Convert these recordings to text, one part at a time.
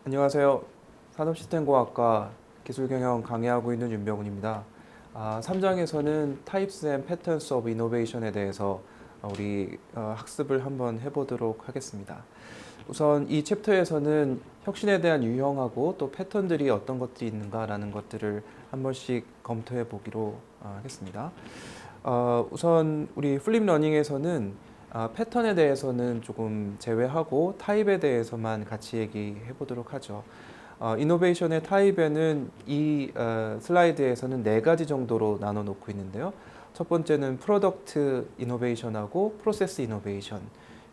안녕하세요. 산업시스템공학과 기술경영 강의하고 있는 윤병훈입니다. 3장에서는 Types and Patterns of Innovation에 대해서 우리 학습을 한번 해보도록 하겠습니다. 우선 이 챕터에서는 혁신에 대한 유형하고 또 패턴들이 어떤 것들이 있는가라는 것들을 한 번씩 검토해 보기로 하겠습니다. 우선 우리 플립 러닝에서는 패턴에 대해서는 조금 제외하고 타입에 대해서만 같이 얘기해 보도록 하죠. 이노베이션의 타입에는 이 슬라이드에서는 네 가지 정도로 나눠 놓고 있는데요. 첫 번째는 프로덕트 이노베이션하고 프로세스 이노베이션,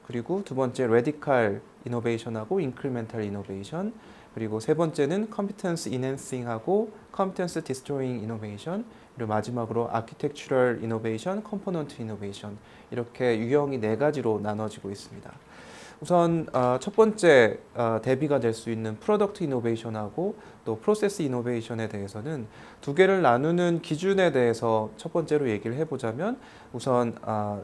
그리고 두 번째 레디칼 이노베이션하고 인크리멘탈 이노베이션, 그리고 세 번째는 컴피턴스 인핸싱하고 컴피턴스 디스트로잉 이노베이션, 그리고 마지막으로 아키텍처럴 이노베이션, 컴포넌트 이노베이션, 이렇게 유형이 네 가지로 나눠지고 있습니다. 우선 첫 번째 대비가 될 수 있는 프로덕트 이노베이션하고 또 프로세스 이노베이션에 대해서는 두 개를 나누는 기준에 대해서 첫 번째로 얘기를 해보자면, 우선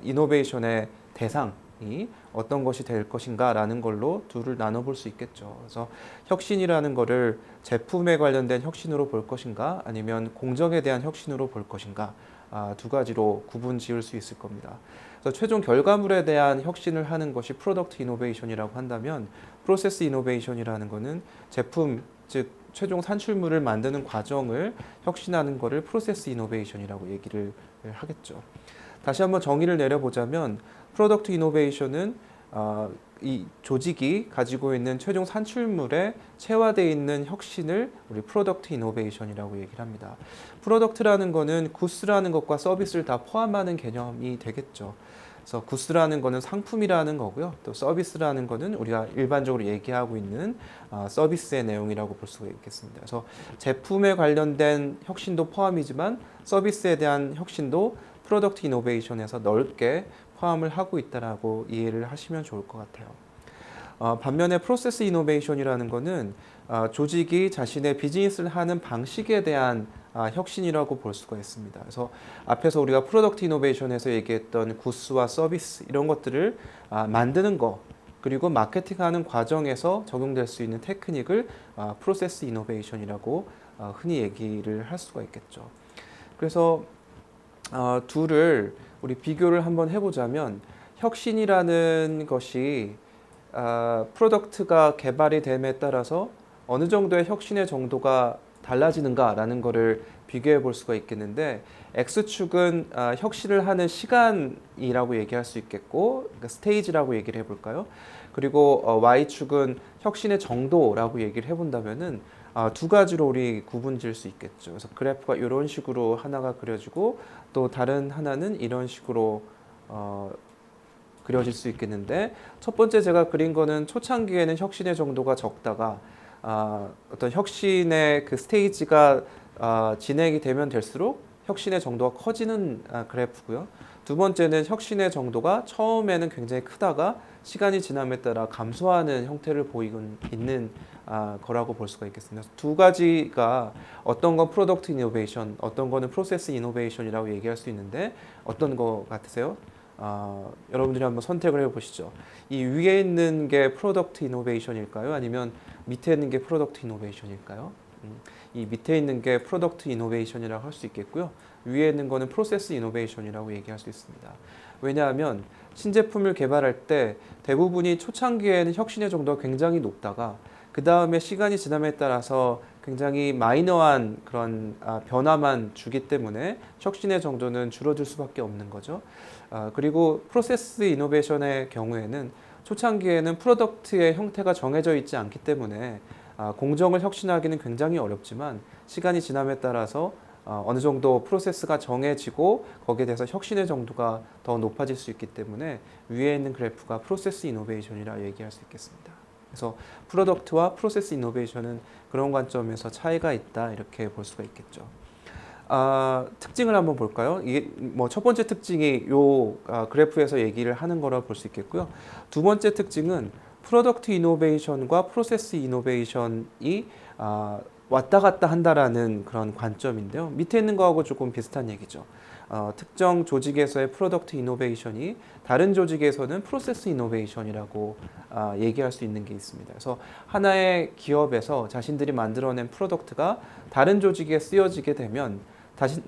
이노베이션의 대상이 어떤 것이 될 것인가 라는 걸로 둘을 나눠볼 수 있겠죠. 그래서 혁신이라는 거를 제품에 관련된 혁신으로 볼 것인가 아니면 공정에 대한 혁신으로 볼 것인가, 두 가지로 구분 지을 수 있을 겁니다. 그래서 최종 결과물에 대한 혁신을 하는 것이 프로덕트 이노베이션이라고 한다면, 프로세스 이노베이션이라는 것은 제품, 즉 최종 산출물을 만드는 과정을 혁신하는 것을 프로세스 이노베이션이라고 얘기를 하겠죠. 다시 한번 정의를 내려보자면, 프로덕트 이노베이션은 이 조직이 가지고 있는 최종 산출물에 체화되어 있는 혁신을 우리 프로덕트 이노베이션이라고 얘기를 합니다. 프로덕트라는 거는 굿스라는 것과 서비스를 다 포함하는 개념이 되겠죠. 그래서 굿스라는 거는 상품이라는 거고요. 또 서비스라는 거는 우리가 일반적으로 얘기하고 있는 서비스의 내용이라고 볼 수가 있겠습니다. 그래서 제품에 관련된 혁신도 포함이지만 서비스에 대한 혁신도 프로덕트 이노베이션에서 넓게 포함을 하고 있다라고 이해를 하시면 좋을 것 같아요. 반면에 프로세스 이노베이션이라는 거는 조직이 자신의 비즈니스를 하는 방식에 대한 혁신이라고 볼 수가 있습니다. 그래서 앞에서 우리가 프로덕트 이노베이션에서 얘기했던 굿스와 서비스 이런 것들을 만드는 거, 그리고 마케팅하는 과정에서 적용될 수 있는 테크닉을 프로세스 이노베이션이라고 흔히 얘기를 할 수가 있겠죠. 그래서 둘을 우리 비교를 한번 해보자면, 혁신이라는 것이 프로덕트가 개발이 됨에 따라서 어느 정도의 혁신의 정도가 달라지는가라는 것을 비교해 볼 수가 있겠는데, X축은 혁신을 하는 시간이라고 얘기할 수 있겠고, 그러니까 스테이지라고 얘기를 해볼까요? 그리고 Y축은 혁신의 정도라고 얘기를 해본다면은 두 가지로 우리 구분 지을 수 있겠죠. 그래서 그래프가 이런 식으로 하나가 그려지고, 또 다른 하나는 이런 식으로 그려질 수 있겠는데, 첫 번째 제가 그린 거는 초창기에는 혁신의 정도가 적다가 어떤 혁신의 그 스테이지가 진행이 되면 될수록 혁신의 정도가 커지는 그래프고요. 두 번째는 혁신의 정도가 처음에는 굉장히 크다가 시간이 지남에 따라 감소하는 형태를 보이고 있는 거라고 볼 수가 있겠습니다. 두 가지가 어떤 건 프로덕트 이노베이션, 어떤 거는 프로세스 이노베이션이라고 얘기할 수 있는데, 어떤 거 같으세요? 여러분들이 한번 선택을 해보시죠. 이 위에 있는 게 프로덕트 이노베이션일까요? 아니면 밑에 있는 게 프로덕트 이노베이션일까요? 이 밑에 있는 게 프로덕트 이노베이션이라고 할 수 있겠고요. 위에 있는 거는 프로세스 이노베이션이라고 얘기할 수 있습니다. 왜냐하면 신제품을 개발할 때 대부분이 초창기에는 혁신의 정도가 굉장히 높다가 그 다음에 시간이 지남에 따라서 굉장히 마이너한 그런 변화만 주기 때문에 혁신의 정도는 줄어들 수밖에 없는 거죠. 그리고 프로세스 이노베이션의 경우에는 초창기에는 프로덕트의 형태가 정해져 있지 않기 때문에 공정을 혁신하기는 굉장히 어렵지만, 시간이 지남에 따라서 어느 정도 프로세스가 정해지고 거기에 대해서 혁신의 정도가 더 높아질 수 있기 때문에 위에 있는 그래프가 프로세스 이노베이션이라 얘기할 수 있겠습니다. 그래서 프로덕트와 프로세스 이노베이션은 그런 관점에서 차이가 있다, 이렇게 볼 수가 있겠죠. 특징을 한번 볼까요? 이게 뭐 첫 번째 특징이 요 그래프에서 얘기를 하는 거라 볼 수 있겠고요. 두 번째 특징은 프로덕트 이노베이션과 프로세스 이노베이션이 왔다 갔다 한다라는 그런 관점인데요. 밑에 있는 거하고 조금 비슷한 얘기죠. 특정 조직에서의 프로덕트 이노베이션이 다른 조직에서는 프로세스 이노베이션이라고 얘기할 수 있는 게 있습니다. 그래서 하나의 기업에서 자신들이 만들어낸 프로덕트가 다른 조직에 쓰여지게 되면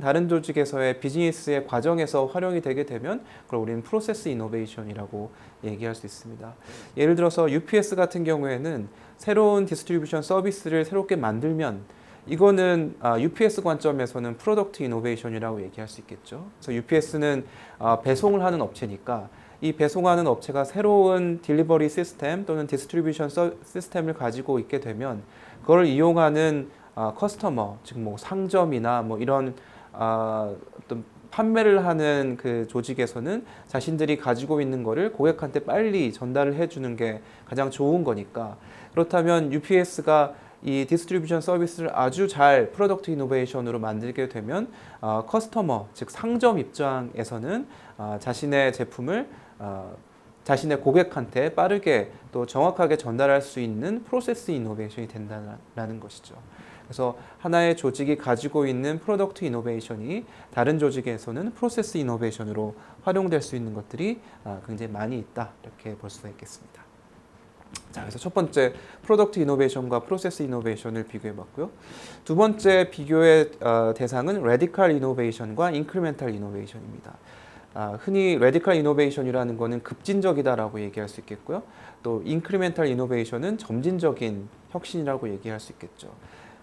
다른 조직에서의 비즈니스의 과정에서 활용이 되게 되면 그걸 우리는 프로세스 이노베이션이라고 얘기할 수 있습니다. 예를 들어서 UPS 같은 경우에는 새로운 디스트리뷰션 서비스를 새롭게 만들면 이거는 UPS 관점에서는 프로덕트 이노베이션이라고 얘기할 수 있겠죠. 그래서 UPS는 배송을 하는 업체니까 이 배송하는 업체가 새로운 딜리버리 시스템 또는 디스트리뷰션 시스템을 가지고 있게 되면 그걸 이용하는 커스터머, 즉 뭐 상점이나 뭐 이런 어떤 판매를 하는 그 조직에서는 자신들이 가지고 있는 거를 고객한테 빨리 전달을 해주는 게 가장 좋은 거니까 그렇다면 UPS가 이 디스트리뷰션 서비스를 아주 잘 프로덕트 이노베이션으로 만들게 되면 커스터머, 즉 상점 입장에서는 자신의 제품을 자신의 고객한테 빠르게 또 정확하게 전달할 수 있는 프로세스 이노베이션이 된다는 것이죠. 그래서 하나의 조직이 가지고 있는 프로덕트 이노베이션이 다른 조직에서는 프로세스 이노베이션으로 활용될 수 있는 것들이 굉장히 많이 있다 이렇게 볼 수가 있겠습니다. 자, 그래서 첫 번째 프로덕트 이노베이션과 프로세스 이노베이션을 비교해 봤고요. 두 번째 비교의 대상은 레디컬 이노베이션과 인크리멘탈 이노베이션입니다. 흔히 레디컬 이노베이션이라는 것은 급진적이다라고 얘기할 수 있겠고요. 또 인크리멘탈 이노베이션은 점진적인 혁신이라고 얘기할 수 있겠죠.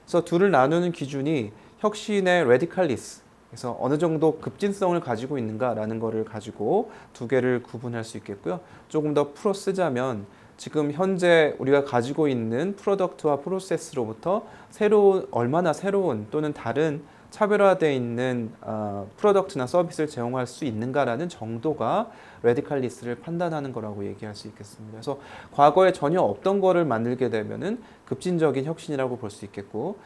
그래서 둘을 나누는 기준이 혁신의 레디칼리스, 그래서 어느 정도 급진성을 가지고 있는가라는 것을 가지고 두 개를 구분할 수 있겠고요. 조금 더 풀어 쓰자면 지금 현재 우리가 가지고 있는 프로덕트와 프로세스로부터 얼마나 새로운 또는 다른 차별화되어 있는 프로덕트나 서비스를 제공할 수 있는가라는 정도가 레디칼리스를 판단하는 거라고 얘기할 수 있겠습니다. 그래서 과거에 전혀 없던 거를 만들게 되면은 급진적인 혁신이라고 볼 수 있겠고,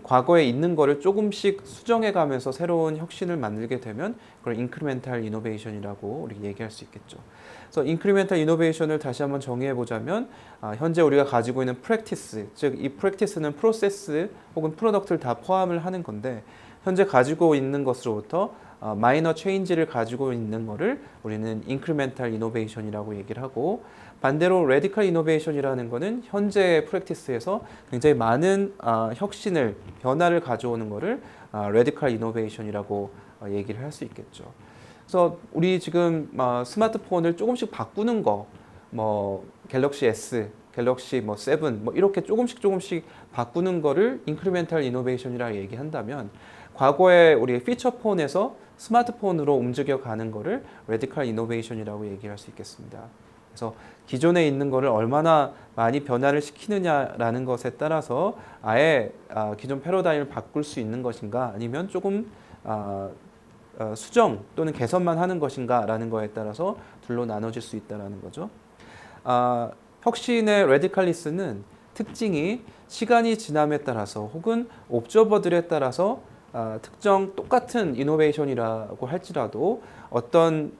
과거에 있는 거를 조금씩 수정해 가면서 새로운 혁신을 만들게 되면 그걸 인크리멘탈 이노베이션이라고 우리 얘기할 수 있겠죠. 그래서 인크리멘탈 이노베이션을 다시 한번 정의해 보자면 현재 우리가 가지고 있는 프랙티스, 즉 이 프랙티스는 프로세스 혹은 프로덕트를 다 포함을 하는 건데 현재 가지고 있는 것으로부터 마이너 체인지를 가지고 있는 거를 우리는 인크리멘탈 이노베이션이라고 얘기를 하고, 반대로 레디컬 이노베이션이라는 거는 현재의 프랙티스에서 굉장히 많은 변화를 가져오는 거를 레디컬 이노베이션이라고 얘기를 할 수 있겠죠. 그래서 우리 지금 스마트폰을 조금씩 바꾸는 거, 뭐 갤럭시 S, 갤럭시 뭐 7, 뭐 이렇게 조금씩 바꾸는 거를 인크리멘탈 이노베이션이라고 얘기한다면, 과거에 우리 피처폰에서 스마트폰으로 움직여 가는 거를 레디컬 이노베이션이라고 얘기할 수 있겠습니다. 그래서 기존에 있는 거를 얼마나 많이 변화를 시키느냐라는 것에 따라서 아예 기존 패러다임을 바꿀 수 있는 것인가, 아니면 조금 수정 또는 개선만 하는 것인가라는 거에 따라서 둘로 나눠질 수 있다는 거죠. 혁신의 레디칼리스는 특징이 시간이 지남에 따라서 혹은 옵저버들에 따라서 특정 똑같은 이노베이션이라고 할지라도 어떤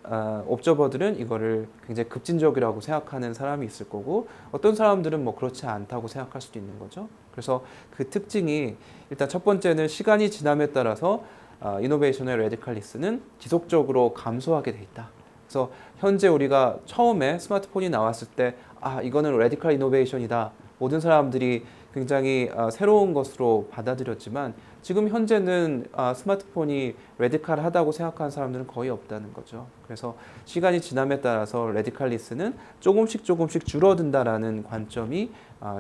옵저버들은 이거를 굉장히 급진적이라고 생각하는 사람이 있을 거고, 어떤 사람들은 뭐 그렇지 않다고 생각할 수도 있는 거죠. 그래서 그 특징이 일단 첫 번째는 시간이 지남에 따라서 이노베이션의 레디칼리스는 지속적으로 감소하게 돼 있다. 그래서 현재 우리가 처음에 스마트폰이 나왔을 때 이거는 레디컬 이노베이션이다, 모든 사람들이 굉장히 새로운 것으로 받아들였지만 지금 현재는 스마트폰이 레디컬하다고 생각하는 사람들은 거의 없다는 거죠. 그래서 시간이 지남에 따라서 레디칼리스는 조금씩 줄어든다라는 관점이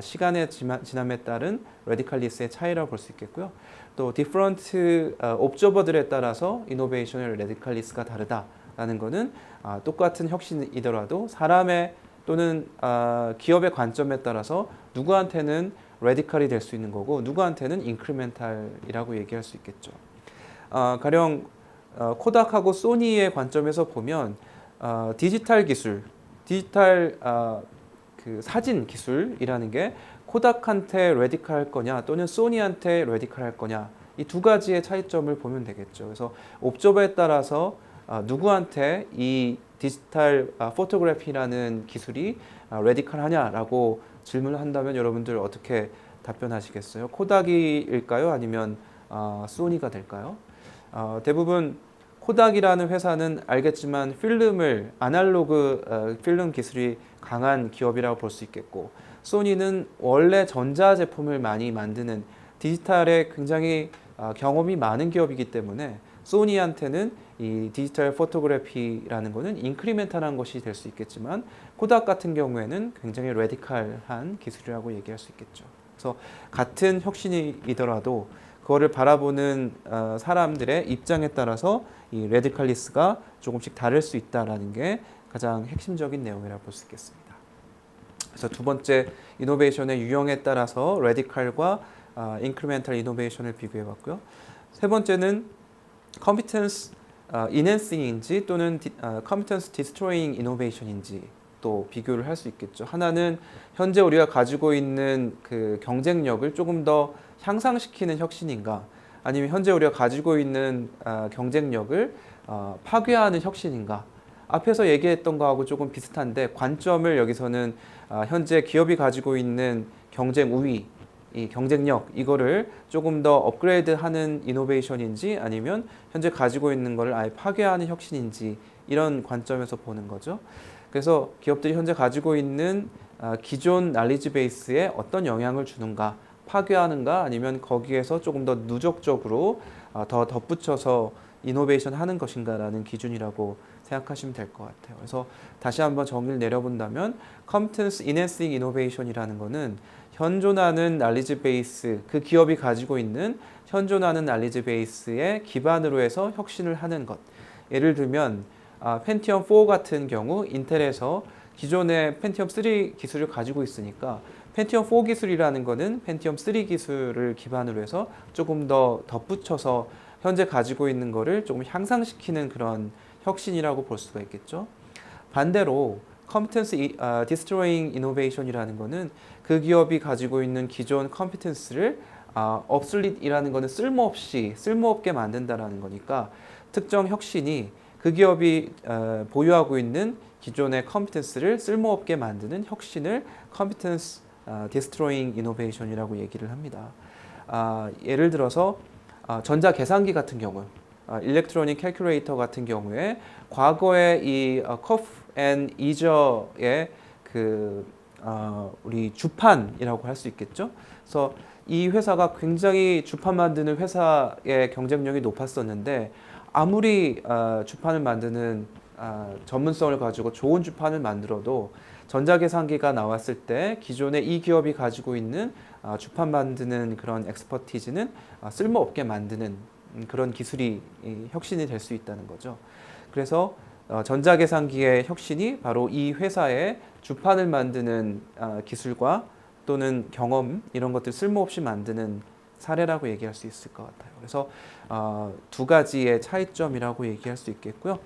시간의 지남에 따른 레디칼리스의 차이라고 볼 수 있겠고요. 또 디퍼런트 옵저버들에 따라서 이노베이션의 레디칼리스가 다르다라는 거는 똑같은 혁신이더라도 사람의 또는 기업의 관점에 따라서 누구한테는 레디컬이 될 수 있는 거고 누구한테는 인크리멘탈이라고 얘기할 수 있겠죠. 가령 코닥하고 소니의 관점에서 보면 디지털 기술, 그 사진 기술이라는 게 코닥한테 레디컬할 거냐 또는 소니한테 레디컬할 거냐, 이 두 가지의 차이점을 보면 되겠죠. 그래서 옵저버에 따라서 누구한테 이 디지털 포토그래피라는 기술이 레디컬하냐라고 질문을 한다면 여러분들 어떻게 답변하시겠어요? 코닥일까요? 아니면 소니가 될까요? 대부분 코닥이라는 회사는 알겠지만 필름을 아날로그 필름 기술이 강한 기업이라고 볼 수 있겠고, 소니는 원래 전자 제품을 많이 만드는 디지털에 굉장히 경험이 많은 기업이기 때문에 소니한테는 이 디지털 포토그래피라는 거는 인크리멘탈한 것이 될 수 있겠지만, 코닥 같은 경우에는 굉장히 레디칼한 기술이라고 얘기할 수 있겠죠. 그래서 같은 혁신이더라도 그거를 바라보는 사람들의 입장에 따라서 이 레디칼리스가 조금씩 다를 수 있다는 게 가장 핵심적인 내용이라고 볼 수 있겠습니다. 그래서 두 번째, 이노베이션의 유형에 따라서 레디칼과 인크리멘탈 이노베이션을 비교해 봤고요. 세 번째는 컴피턴스 인핸싱인지 또는 컴피턴스 디스트로잉 이노베이션인지 또 비교를 할 수 있겠죠. 하나는 현재 우리가 가지고 있는 그 경쟁력을 조금 더 향상시키는 혁신인가, 아니면 현재 우리가 가지고 있는 경쟁력을 파괴하는 혁신인가. 앞에서 얘기했던 거하고 조금 비슷한데, 관점을 여기서는 현재 기업이 가지고 있는 경쟁 우위, 이 경쟁력, 이거를 조금 더 업그레이드하는 이노베이션인지 아니면 현재 가지고 있는 거를 아예 파괴하는 혁신인지, 이런 관점에서 보는 거죠. 그래서 기업들이 현재 가지고 있는 기존 날리지 베이스에 어떤 영향을 주는가, 파괴하는가, 아니면 거기에서 조금 더 누적적으로 더 덧붙여서 이노베이션 하는 것인가라는 기준이라고 생각하시면 될 것 같아요. 그래서 다시 한번 정의를 내려본다면, 컴피턴스 인핸싱 이노베이션이라는 거는 현존하는 날리지 베이스, 그 기업이 가지고 있는 현존하는 날리지 베이스에 기반으로 해서 혁신을 하는 것. 예를 들면 펜티엄 4 같은 경우 인텔에서 기존의 펜티엄 3 기술을 가지고 있으니까 펜티엄 4 기술이라는 거는 펜티엄 3 기술을 기반으로 해서 조금 더 덧붙여서 현재 가지고 있는 거를 조금 향상시키는 그런 혁신이라고 볼 수가 있겠죠. 반대로 컴피턴스 디스트로잉 이노베이션이라는 거는 그 기업이 가지고 있는 기존 컴피턴스를 obsolete이라는 거는 쓸모없게 만든다라는 거니까, 특정 혁신이 그 기업이 보유하고 있는 기존의 컴피턴스를 쓸모없게 만드는 혁신을 컴피턴스 디스트로잉 이노베이션이라고 얘기를 합니다. 예를 들어서 전자 계산기 같은 경우, 일렉트로닉 캘큘레이터 같은 경우에 과거에 이 커프 앤 이저의 우리 주판이라고 할 수 있겠죠. 그래서 이 회사가 굉장히 주판 만드는 회사의 경쟁력이 높았었는데, 아무리 주판을 만드는 전문성을 가지고 좋은 주판을 만들어도 전자계산기가 나왔을 때 기존의 이 기업이 가지고 있는 주판 만드는 그런 엑스퍼티즈는 쓸모없게 만드는 그런 기술이 혁신이 될 수 있다는 거죠. 그래서 전자계산기의 혁신이 바로 이 회사의 주판을 만드는 기술과 또는 경험, 이런 것들 쓸모없이 만드는 사례라고 얘기할 수 있을 것 같아요. 그래서 두 가지의 차이점이라고 얘기할 수 있겠고요.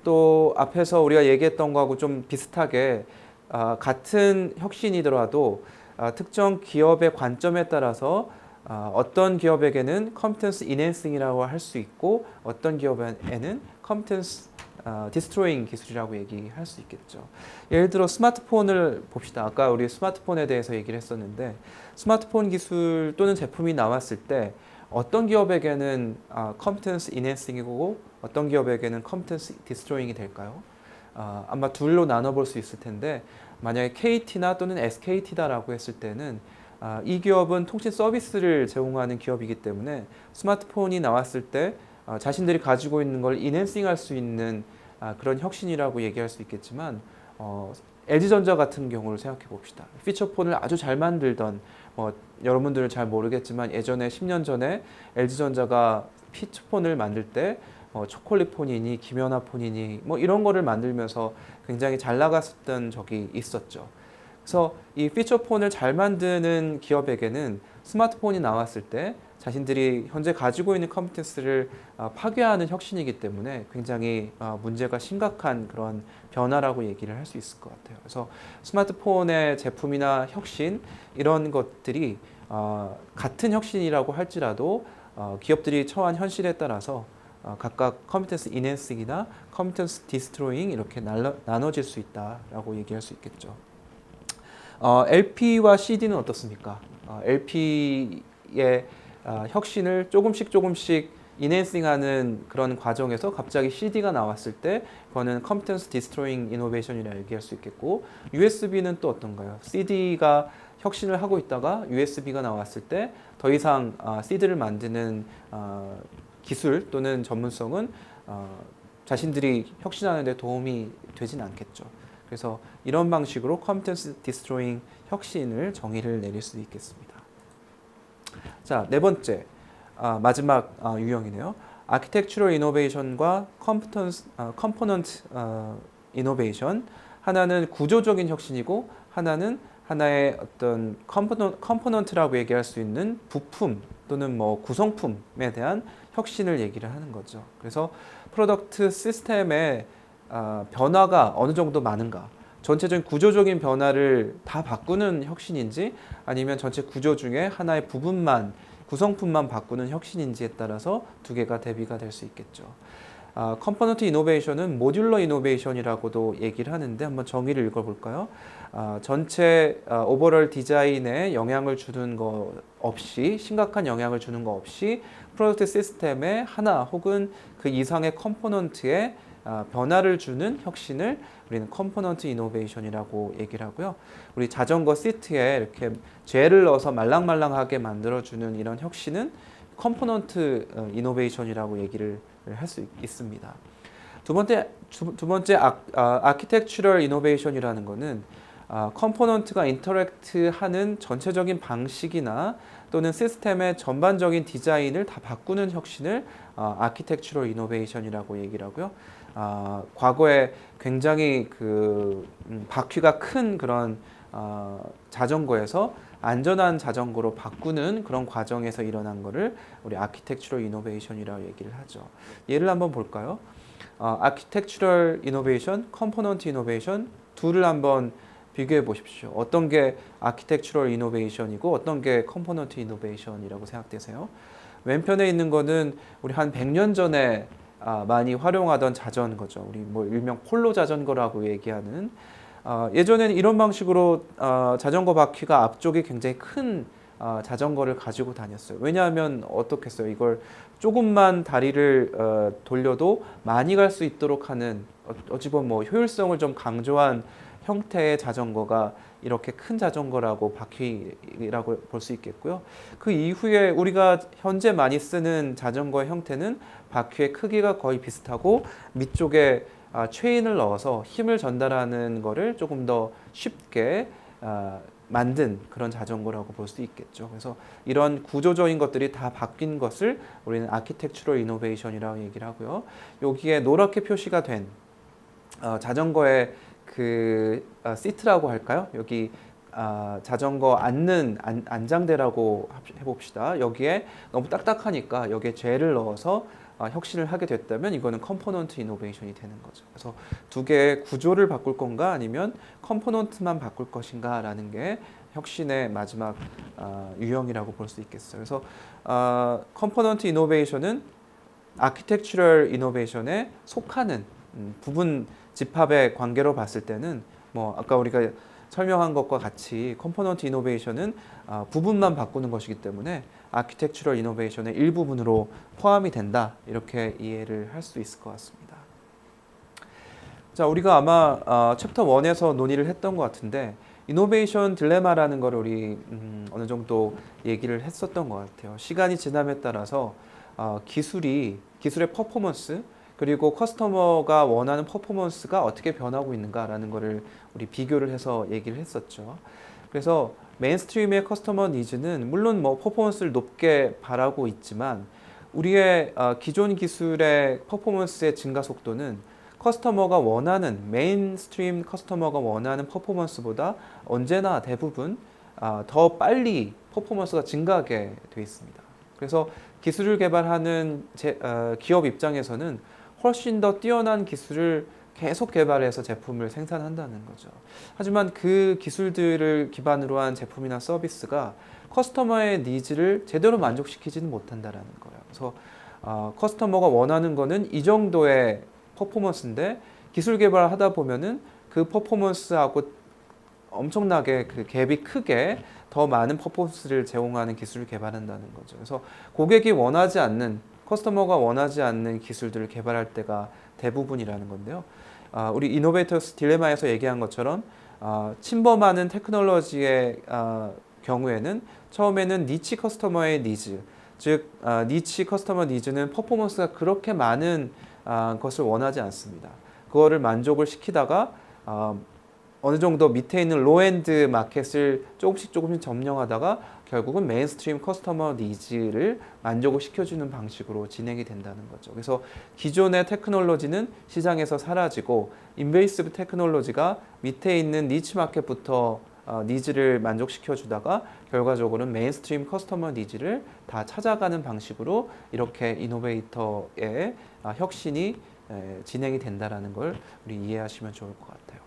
또 앞에서 우리가 얘기했던 거하고 좀 비슷하게 같은 혁신이더라도 특정 기업의 관점에 따라서 어떤 기업에게는 컴피턴스 인핸싱이라고 할 수 있고, 어떤 기업에는 컴피턴스 디스트로잉 기술이라고 얘기할 수 있겠죠. 예를 들어 스마트폰을 봅시다. 아까 우리 스마트폰에 대해서 얘기를 했었는데, 스마트폰 기술 또는 제품이 나왔을 때 어떤 기업에게는 컴피턴스 인핸싱이고 어떤 기업에게는 컴피턴스 디스트로잉이 될까요? 아마 둘로 나눠볼 수 있을 텐데, 만약에 KT나 또는 SKT다라고 했을 때는 이 기업은 통신 서비스를 제공하는 기업이기 때문에 스마트폰이 나왔을 때 자신들이 가지고 있는 걸 인핸싱할 수 있는 그런 혁신이라고 얘기할 수 있겠지만, LG전자 같은 경우를 생각해 봅시다. 피처폰을 아주 잘 만들던, 여러분들은 잘 모르겠지만 예전에 10년 전에 LG전자가 피처폰을 만들 때 초콜릿 폰이니 김연아 폰이니 이런 거를 만들면서 굉장히 잘 나갔었던 적이 있었죠. 그래서 이 피처폰을 잘 만드는 기업에게는 스마트폰이 나왔을 때 자신들이 현재 가지고 있는 컴피턴스를 파괴하는 혁신이기 때문에 굉장히 문제가 심각한 그런 변화라고 얘기를 할 수 있을 것 같아요. 그래서 스마트폰의 제품이나 혁신, 이런 것들이 같은 혁신이라고 할지라도 기업들이 처한 현실에 따라서 각각 컴피턴스 인핸싱이나 컴피턴스 디스트로잉 이렇게 나눠질 수 있다라고 얘기할 수 있겠죠. LP와 CD는 어떻습니까? LP의 혁신을 조금씩 인핸싱하는 그런 과정에서 갑자기 CD가 나왔을 때 그거는 컴피턴스 디스트로잉 이노베이션이라 얘기할 수 있겠고, USB는 또 어떤가요? CD가 혁신을 하고 있다가 USB가 나왔을 때 더 이상 CD를 만드는 기술 또는 전문성은 자신들이 혁신하는 데 도움이 되진 않겠죠. 그래서 이런 방식으로 컴피턴스 디스트로잉 혁신을 정의를 내릴 수 있겠습니다. 자, 네 번째, 마지막 유형이네요. 아키텍처럴 이노베이션과 컴포넌트 이노베이션. 하나는 구조적인 혁신이고 하나는 하나의 어떤 컴포넌트라고 얘기할 수 있는 부품 또는 뭐 구성품에 대한 혁신을 얘기를 하는 거죠. 그래서 프로덕트 시스템의 변화가 어느 정도 많은가, 전체적인 구조적인 변화를 다 바꾸는 혁신인지 아니면 전체 구조 중에 하나의 부분만, 구성품만 바꾸는 혁신인지에 따라서 두 개가 대비가 될 수 있겠죠. 컴포넌트 이노베이션은 모듈러 이노베이션이라고도 얘기를 하는데 한번 정의를 읽어볼까요? 전체 오버롤 디자인에 영향을 주는 거 없이, 심각한 영향을 주는 거 없이 프로덕트 시스템의 하나 혹은 그 이상의 컴포넌트에 변화를 주는 혁신을 우리는 컴포넌트 이노베이션이라고 얘기를 하고요. 우리 자전거 시트에 이렇게 젤을 넣어서 말랑말랑하게 만들어주는 이런 혁신은 컴포넌트 이노베이션이라고 얘기를 할 수 있습니다. 두 번째 아키텍처럴 이노베이션이라는 것은 컴포넌트가 인터랙트하는 전체적인 방식이나 또는 시스템의 전반적인 디자인을 다 바꾸는 혁신을 아키텍처럴 이노베이션이라고 얘기를 하고요. 과거에 굉장히 바퀴가 큰 그런 자전거에서 안전한 자전거로 바꾸는 그런 과정에서 일어난 거를 우리 아키텍처럴 이노베이션이라고 얘기를 하죠. 예를 한번 볼까요? 아키텍처럴 이노베이션, 컴포넌트 이노베이션 둘을 한번 비교해 보십시오. 어떤 게 아키텍처럴 이노베이션이고 어떤 게 컴포넌트 이노베이션이라고 생각되세요? 왼편에 있는 거는 우리 한 100년 전에 많이 활용하던 자전거죠. 우리 뭐 일명 폴로 자전거라고 얘기하는, 예전에는 이런 방식으로 자전거 바퀴가 앞쪽에 굉장히 큰 자전거를 가지고 다녔어요. 왜냐하면 어떻겠어요? 이걸 조금만 다리를 돌려도 많이 갈 수 있도록 하는, 어찌 보면 뭐 효율성을 좀 강조한 형태의 자전거가 이렇게 큰 자전거라고 바퀴라고 볼 수 있겠고요. 그 이후에 우리가 현재 많이 쓰는 자전거의 형태는 바퀴의 크기가 거의 비슷하고 밑쪽에 체인을 넣어서 힘을 전달하는 거를 조금 더 쉽게 만든 그런 자전거라고 볼 수 있겠죠. 그래서 이런 구조적인 것들이 다 바뀐 것을 우리는 아키텍처럴 이노베이션이라고 얘기를 하고요. 여기에 노랗게 표시가 된 자전거의 시트라고 할까요? 여기 자전거 앉는 안장대라고 해봅시다. 여기에 너무 딱딱하니까 여기에 젤을 넣어서 혁신을 하게 됐다면 이거는 컴포넌트 이노베이션이 되는 거죠. 그래서 두 개의 구조를 바꿀 건가 아니면 컴포넌트만 바꿀 것인가 라는 게 혁신의 마지막 유형이라고 볼 수 있겠어요. 그래서 컴포넌트 이노베이션은 아키텍처럴 이노베이션에 속하는 부분 집합의 관계로 봤을 때는 뭐 아까 우리가 설명한 것과 같이 컴포넌트 이노베이션은 부분만 바꾸는 것이기 때문에 아키텍처럴 이노베이션의 일부분으로 포함이 된다, 이렇게 이해를 할 수 있을 것 같습니다. 자, 우리가 아마 챕터 1에서 논의를 했던 것 같은데 이노베이션 딜레마라는 걸 우리 어느 정도 얘기를 했었던 것 같아요. 시간이 지남에 따라서 기술의 퍼포먼스 그리고 커스터머가 원하는 퍼포먼스가 어떻게 변하고 있는가라는 거를 우리 비교를 해서 얘기를 했었죠. 그래서 메인스트림의 커스터머 니즈는 물론 뭐 퍼포먼스를 높게 바라고 있지만 우리의 기존 기술의 퍼포먼스의 증가 속도는 커스터머가 원하는, 메인스트림 커스터머가 원하는 퍼포먼스보다 언제나 대부분 더 빨리 퍼포먼스가 증가하게 되어 있습니다. 그래서 기술을 개발하는 기업 입장에서는 훨씬 더 뛰어난 기술을 계속 개발해서 제품을 생산한다는 거죠. 하지만 그 기술들을 기반으로 한 제품이나 서비스가 커스터머의 니즈를 제대로 만족시키지는 못한다는 거예요. 그래서 커스터머가 원하는 거는 이 정도의 퍼포먼스인데 기술 개발을 하다 보면은 그 퍼포먼스하고 엄청나게 그 갭이 크게 더 많은 퍼포먼스를 제공하는 기술을 개발한다는 거죠. 그래서 고객이 원하지 않는 커스터머가 원하지 않는 기술들을 개발할 때가 대부분이라는 건데요. 우리 이노베이터스 딜레마에서 얘기한 것처럼 침범하는 테크놀로지의 경우에는 처음에는 니치 커스터머의 니즈, 즉 니치 커스터머 니즈는 퍼포먼스가 그렇게 많은 것을 원하지 않습니다. 그거를 만족을 시키다가 어느 정도 밑에 있는 로엔드 마켓을 조금씩 점령하다가 결국은 메인스트림 커스터머 니즈를 만족을 시켜주는 방식으로 진행이 된다는 거죠. 그래서 기존의 테크놀로지는 시장에서 사라지고 인베이시브 테크놀로지가 밑에 있는 니치 마켓부터 니즈를 만족시켜주다가 결과적으로는 메인스트림 커스터머 니즈를 다 찾아가는 방식으로 이렇게 이노베이터의 혁신이 진행이 된다는 걸 우리 이해하시면 좋을 것 같아요.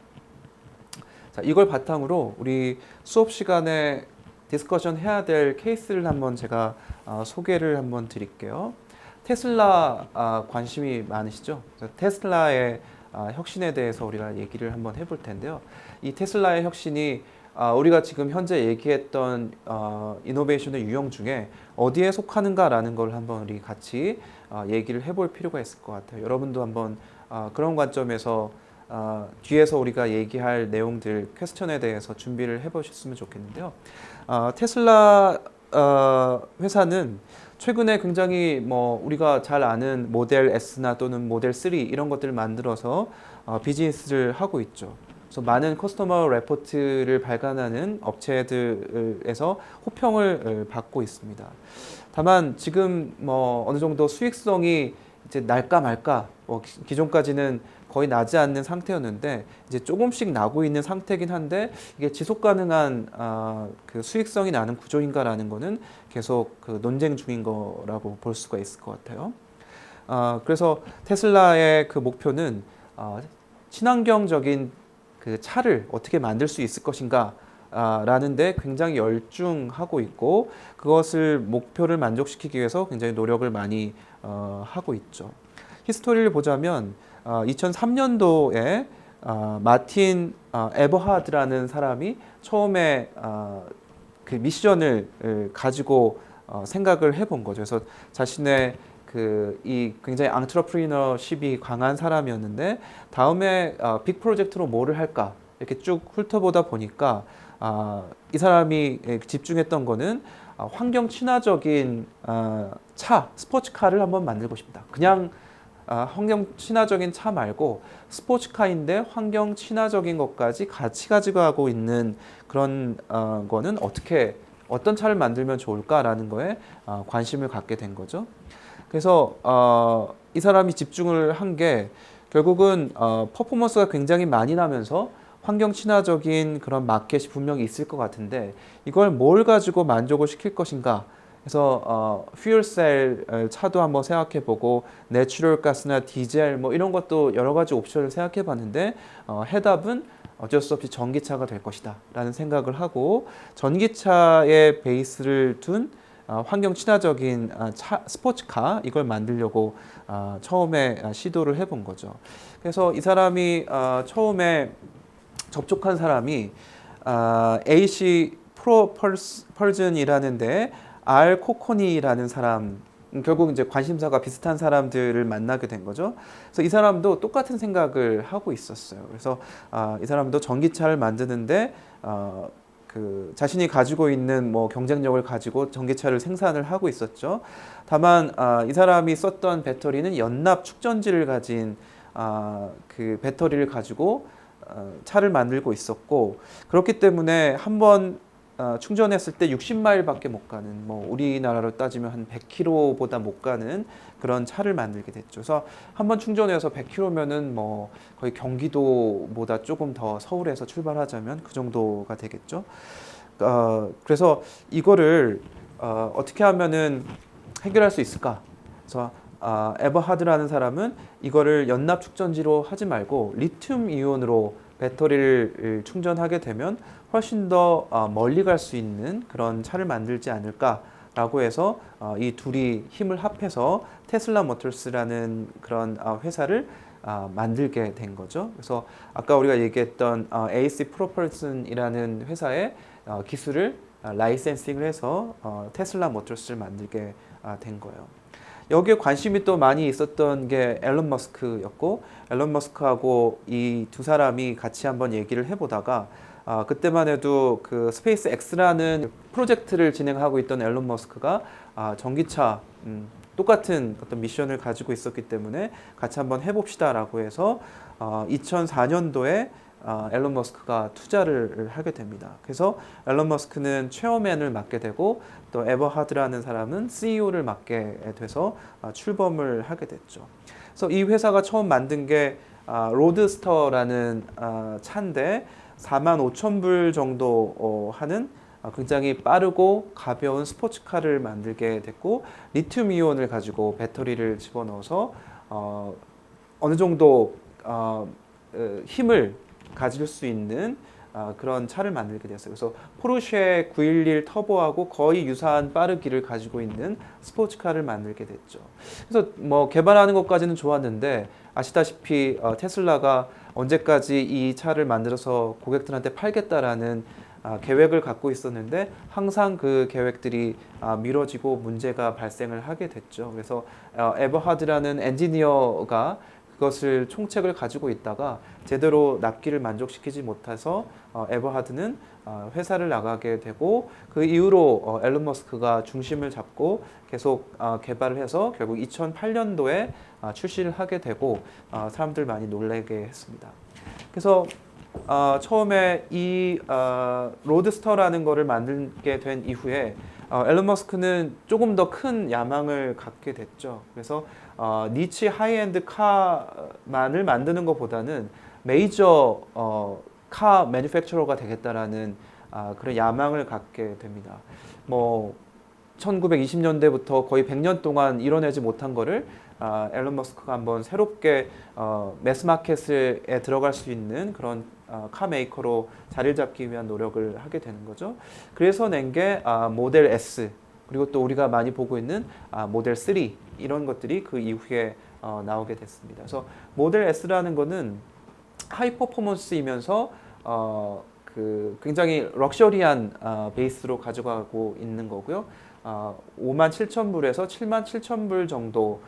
자, 이걸 바탕으로 우리 수업 시간에 디스커션 해야 될 케이스를 한번 제가 소개를 한번 드릴게요. 테슬라 관심이 많으시죠? 테슬라의 혁신에 대해서 우리가 얘기를 한번 해볼 텐데요. 이 테슬라의 혁신이 우리가 지금 현재 얘기했던 이노베이션의 유형 중에 어디에 속하는가라는 걸 한번 우리 같이 얘기를 해볼 필요가 있을 것 같아요. 여러분도 한번 그런 관점에서 뒤에서 우리가 얘기할 내용들, 퀘스천에 대해서 준비를 해보셨으면 좋겠는데요. 테슬라 회사는 최근에 굉장히 우리가 잘 아는 모델 S나 또는 모델 3 이런 것들을 만들어서 비즈니스를 하고 있죠. 그래서 많은 커스터머 레포트를 발간하는 업체들에서 호평을 받고 있습니다. 다만 지금 어느 정도 수익성이 이제 날까 말까, 기존까지는 거의 나지 않는 상태였는데 이제 조금씩 나고 있는 상태긴 한데 이게 지속 가능한 그 수익성이 나는 구조인가라는 거는 계속 그 논쟁 중인 거라고 볼 수가 있을 것 같아요. 그래서 테슬라의 그 목표는 친환경적인 그 차를 어떻게 만들 수 있을 것인가 라는 데 굉장히 열중하고 있고 그것을 목표를 만족시키기 위해서 굉장히 노력을 많이 하고 있죠. 히스토리를 보자면 2003년도에 마틴 에버하드라는 사람이 처음에 그 미션을 가지고 생각을 해본 거죠. 그래서 자신의 이 굉장히 앙트러프리너십이 강한 사람이었는데 다음에 빅 프로젝트로 뭐를 할까 이렇게 쭉 훑어보다 보니까 이 사람이 집중했던 거는 환경 친화적인 차, 스포츠카를 한번 만들고 싶다. 그냥 환경 친화적인 차 말고 스포츠카인데 환경 친화적인 것까지 같이 가지고 가고 있는 그런 거는 어떤 차를 만들면 좋을까라는 거에 관심을 갖게 된 거죠. 그래서 이 사람이 집중을 한 게 결국은 퍼포먼스가 굉장히 많이 나면서 환경 친화적인 그런 마켓이 분명히 있을 것 같은데 이걸 뭘 가지고 만족을 시킬 것인가. 그래서 퓨얼셀 차도 한번 생각해보고 내추럴 가스나 디젤 이런 것도 여러 가지 옵션을 생각해봤는데 해답은 어쩔 수 없이 전기차가 될 것이다 라는 생각을 하고 전기차의 베이스를 둔 환경 친화적인 스포츠카 이걸 만들려고 처음에 시도를 해본 거죠. 그래서 이 사람이 처음에 접촉한 사람이 AC 프로펄전이라는 데 알 코코니라는 사람, 결국 이제 관심사가 비슷한 사람들을 만나게 된 거죠. 그래서 이 사람도 똑같은 생각을 하고 있었어요. 그래서 이 사람도 전기차를 만드는데 그 자신이 가지고 있는 경쟁력을 가지고 전기차를 생산을 하고 있었죠. 다만 이 사람이 썼던 배터리는 연납 축전지를 가진 그 배터리를 가지고 차를 만들고 있었고 그렇기 때문에 한번 충전했을 때 60마일밖에 못 가는 우리나라로 따지면 한 100km보다 못 가는 그런 차를 만들게 됐죠. 그래서 한번 충전해서 100km면은 거의 경기도보다 조금 더 서울에서 출발하자면 그 정도가 되겠죠. 그래서 이거를 어떻게 하면은 해결할 수 있을까? 그래서 에버하드라는 사람은 이거를 연납 축전지로 하지 말고 리튬 이온으로 배터리를 충전하게 되면 훨씬 더 멀리 갈 수 있는 그런 차를 만들지 않을까라고 해서 이 둘이 힘을 합해서 테슬라 모터스라는 그런 회사를 만들게 된 거죠. 그래서 아까 우리가 얘기했던 AC 프로펄슨이라는 회사의 기술을 라이센싱을 해서 테슬라 모터스를 만들게 된 거예요. 여기에 관심이 또 많이 있었던 게 앨런 머스크였고, 앨런 머스크하고 이 두 사람이 같이 한번 얘기를 해보다가 그때만 해도 그 스페이스 X라는 프로젝트를 진행하고 있던 앨런 머스크가 전기차 똑같은 어떤 미션을 가지고 있었기 때문에 같이 한번 해봅시다라고 해서 2004년도에 앨런 머스크가 투자를 하게 됩니다. 그래서 앨런 머스크는 체어맨을 맡게 되고 또 에버하드라는 사람은 CEO를 맡게 돼서 출범을 하게 됐죠. 그래서 이 회사가 처음 만든 게 로드스터라는 차인데 45,000불 정도 하는 굉장히 빠르고 가벼운 스포츠카를 만들게 됐고, 리튬 이온을 가지고 배터리를 집어넣어서 어느 정도 힘을 가질 수 있는 그런 차를 만들게 됐어요. 그래서 포르쉐 911 터보하고 거의 유사한 빠르기를 가지고 있는 스포츠카를 만들게 됐죠. 그래서 뭐 개발하는 것까지는 좋았는데 아시다시피 테슬라가 언제까지 이 차를 만들어서 고객들한테 팔겠다라는 계획을 갖고 있었는데 항상 그 계획들이 미뤄지고 문제가 발생을 하게 됐죠. 그래서 에버하드라는 엔지니어가 그것을 총책을 가지고 있다가 제대로 납기를 만족시키지 못해서 에버하드는 회사를 나가게 되고, 그 이후로 앨런 머스크가 중심을 잡고 계속 개발을 해서 결국 2008년도에 출시를 하게 되고 사람들 많이 놀라게 했습니다. 그래서 처음에 이 로드스터라는 거를 만들게 된 이후에 앨런 머스크는 조금 더 큰 야망을 갖게 됐죠. 그래서 니치 하이엔드 카만을 만드는 것보다는 메이저 카 매니팩처러가 되겠다라는 그런 야망을 갖게 됩니다. 뭐 1920년대부터 거의 100년 동안 이뤄내지 못한 거를 앨런 머스크가 한번 새롭게 매스마켓에 들어갈 수 있는 그런 카 메이커로 자리를 잡기 위한 노력을 하게 되는 거죠. 그래서 낸 게 모델 S, 그리고 또 우리가 많이 보고 있는 모델 3, 이런 것들이 그 이후에 나오게 됐습니다. 그래서 모델 S라는 거는 하이 퍼포먼스이면서 그 굉장히 럭셔리한 베이스로 가져가고 있는 거고요. 57,000불에서 77,000불 정도,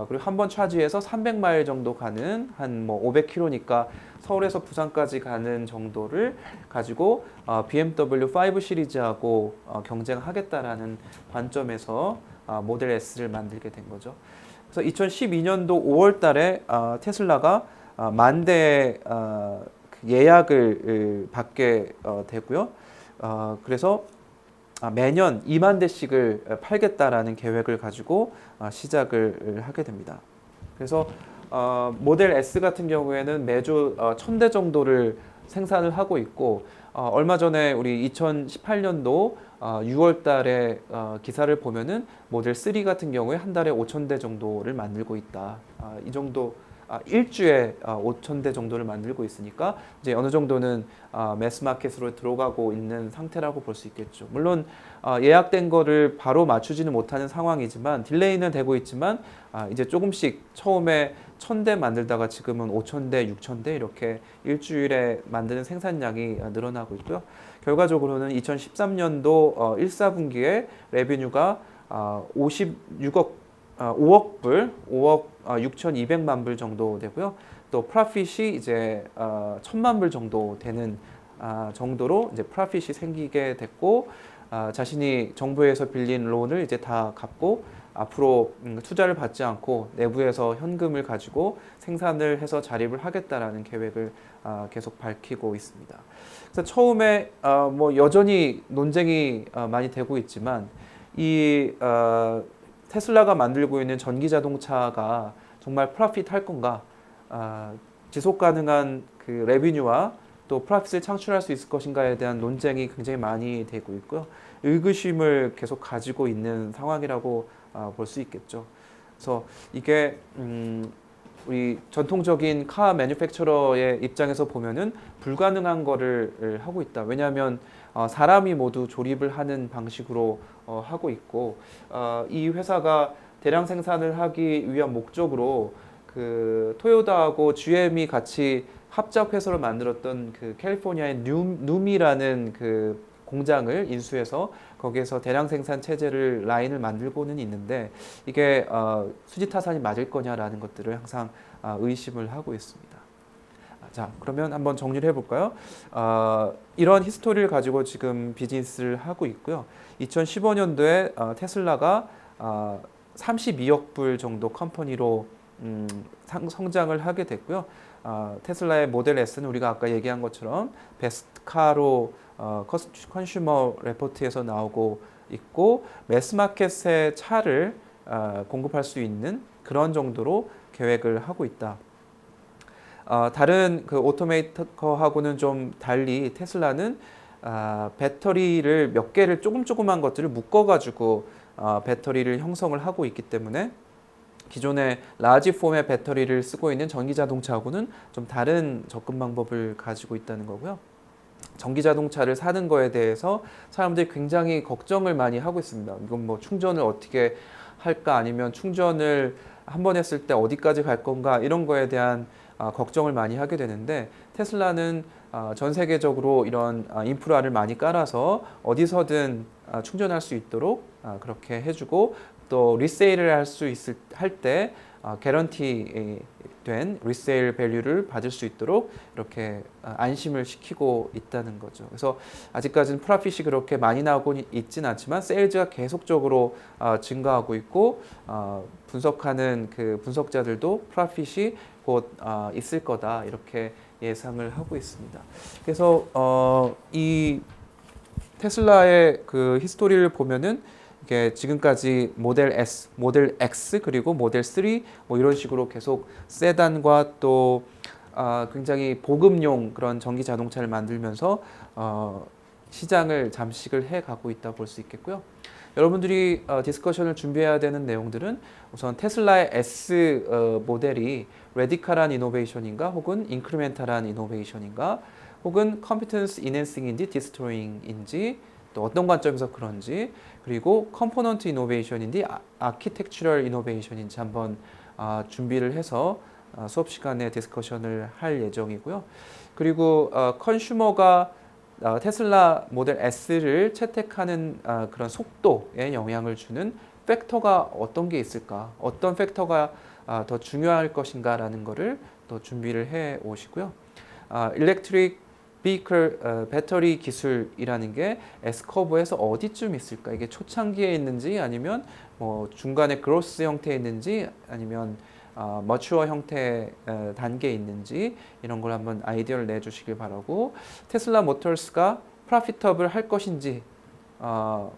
그리고 한 번 차지해서 300마일 정도 가는 한 뭐 500km니까 서울에서 부산까지 가는 정도를 가지고 BMW 5 시리즈하고 경쟁하겠다라는 관점에서 모델 S를 만들게 된 거죠. 그래서 2012년도 5월 달에 테슬라가 만 대 예약을 받게 되고요. 그래서 매년 2만 대씩을 팔겠다라는 계획을 가지고 시작을 하게 됩니다. 그래서 모델 S 같은 경우에는 매주 1,000대 정도를 생산을 하고 있고, 얼마 전에 우리 2018년도 6월 달에 기사를 보면은 모델 3 같은 경우에 한 달에 5,000대 정도를 만들고 있다. 이 정도 일주에 5,000대 정도를 만들고 있으니까 이제 어느 정도는 매스마켓으로 들어가고 있는 상태라고 볼 수 있겠죠. 물론 예약된 거를 바로 맞추지는 못하는 상황이지만 딜레이는 되고 있지만 이제 조금씩 처음에 1,000대 만들다가 지금은 5,000대, 6,000대 이렇게 일주일에 만드는 생산량이 늘어나고 있고요. 결과적으로는 2013년도 1, 4분기에 레비뉴가 5억 불, 5억 6,200만 불 정도 되고요. 또 프라핏이 이제 1,000만 불 정도 되는 정도로 이제 프라핏이 생기게 됐고, 자신이 정부에서 빌린 론을 이제 다 갚고 앞으로 투자를 받지 않고 내부에서 현금을 가지고 생산을 해서 자립을 하겠다라는 계획을 계속 밝히고 있습니다. 그래서 처음에 뭐 여전히 논쟁이 많이 되고 있지만 이 테슬라가 만들고 있는 전기 자동차가 정말 프로핏 할 건가, 지속 가능한 그 레비뉴와 또 프로핏을 창출할 수 있을 것인가에 대한 논쟁이 굉장히 많이 되고 있고요. 의구심을 계속 가지고 있는 상황이라고 볼 수 있겠죠. 그래서 이게 우리 전통적인 카 매니팩처러의 입장에서 보면은 불가능한 거를 하고 있다. 왜냐하면 사람이 모두 조립을 하는 방식으로 하고 있고, 이 회사가 대량 생산을 하기 위한 목적으로 그 토요타하고 GM이 같이 합작 회사로 만들었던 그 캘리포니아의 누미라는 그 공장을 인수해서 거기에서 대량 생산 체제를 라인을 만들고는 있는데 이게 수지 타산이 맞을 거냐라는 것들을 항상 의심을 하고 있습니다. 자, 그러면 한번 정리를 해볼까요? 이런 히스토리를 가지고 지금 비즈니스를 하고 있고요. 2015년도에 테슬라가 32억 불 정도 컴퍼니로 성장을 하게 됐고요. 테슬라의 모델 S는 우리가 아까 얘기한 것처럼 베스트카로 컨슈머 레포트에서 나오고 있고 매스마켓의 차를 공급할 수 있는 그런 정도로 계획을 하고 있다. 다른 그 오토메이커하고는 좀 달리 테슬라는 배터리를 몇 개를 조그만 것들을 묶어가지고 배터리를 형성을 하고 있기 때문에 기존의 라지 폼의 배터리를 쓰고 있는 전기 자동차하고는 좀 다른 접근 방법을 가지고 있다는 거고요. 전기 자동차를 사는 거에 대해서 사람들이 굉장히 걱정을 많이 하고 있습니다. 이건 뭐 충전을 어떻게 할까 아니면 충전을 한 번 했을 때 어디까지 갈 건가 이런 거에 대한 걱정을 많이 하게 되는데 테슬라는 전 세계적으로 이런 인프라를 많이 깔아서 어디서든 충전할 수 있도록 그렇게 해주고 또 리세일을 할 때 개런티 된 리세일 밸류를 받을 수 있도록 이렇게 안심을 시키고 있다는 거죠. 그래서 아직까지는 프라핏이 그렇게 많이 나오고 있지는 않지만 세일즈가 계속적으로 증가하고 있고 분석하는 그 분석자들도 프라핏이 곧 있을 거다 이렇게 예상을 하고 있습니다. 그래서 이 테슬라의 그 히스토리를 보면은 이게 지금까지 모델 S, 모델 X 그리고 모델 3 뭐 이런 식으로 계속 세단과 또 굉장히 보급용 그런 전기 자동차를 만들면서 시장을 잠식을 해 가고 있다 볼 수 있겠고요. 여러분들이 디스커션을 준비해야 되는 내용들은 우선 테슬라의 S 모델이 레디칼한 이노베이션인가 혹은 인크리멘탈한 이노베이션인가 혹은 컴피턴스 인핸싱인지 디스트로잉인지 또 어떤 관점에서 그런지 그리고 컴포넌트 이노베이션인지 아키텍처럴 이노베이션인지 한번 준비를 해서 수업 시간에 디스커션을 할 예정이고요. 그리고 컨슈머가 테슬라 모델 S를 채택하는 그런 속도에 영향을 주는 팩터가 어떤 게 있을까? 어떤 팩터가 더 중요할 것인가라는 거를 또 준비를 해 오시고요. 일렉트릭 비클 배터리 기술이라는 게 S커브에서 어디쯤 있을까? 이게 초창기에 있는지 아니면 뭐 중간에 그로스 형태에 있는지 아니면 머추어 형태 단계에 있는지 이런 걸 한번 아이디어를 내주시길 바라고 테슬라 모터스가 프로피터블 할 것인지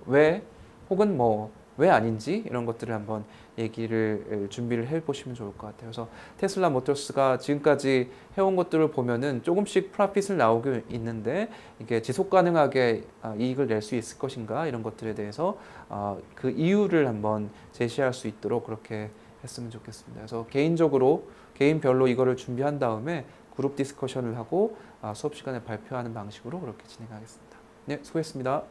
왜 혹은 뭐 왜 아닌지 이런 것들을 한번 얘기를 준비를 해보시면 좋을 것 같아요. 그래서 테슬라 모터스가 지금까지 해온 것들을 보면은 조금씩 프로핏을 나오고 있는데 이게 지속 가능하게 이익을 낼 수 있을 것인가 이런 것들에 대해서 그 이유를 한번 제시할 수 있도록 그렇게 했으면 좋겠습니다. 그래서 개인별로 이거를 준비한 다음에 그룹 디스커션을 하고 수업 시간에 발표하는 방식으로 그렇게 진행하겠습니다. 네, 수고했습니다.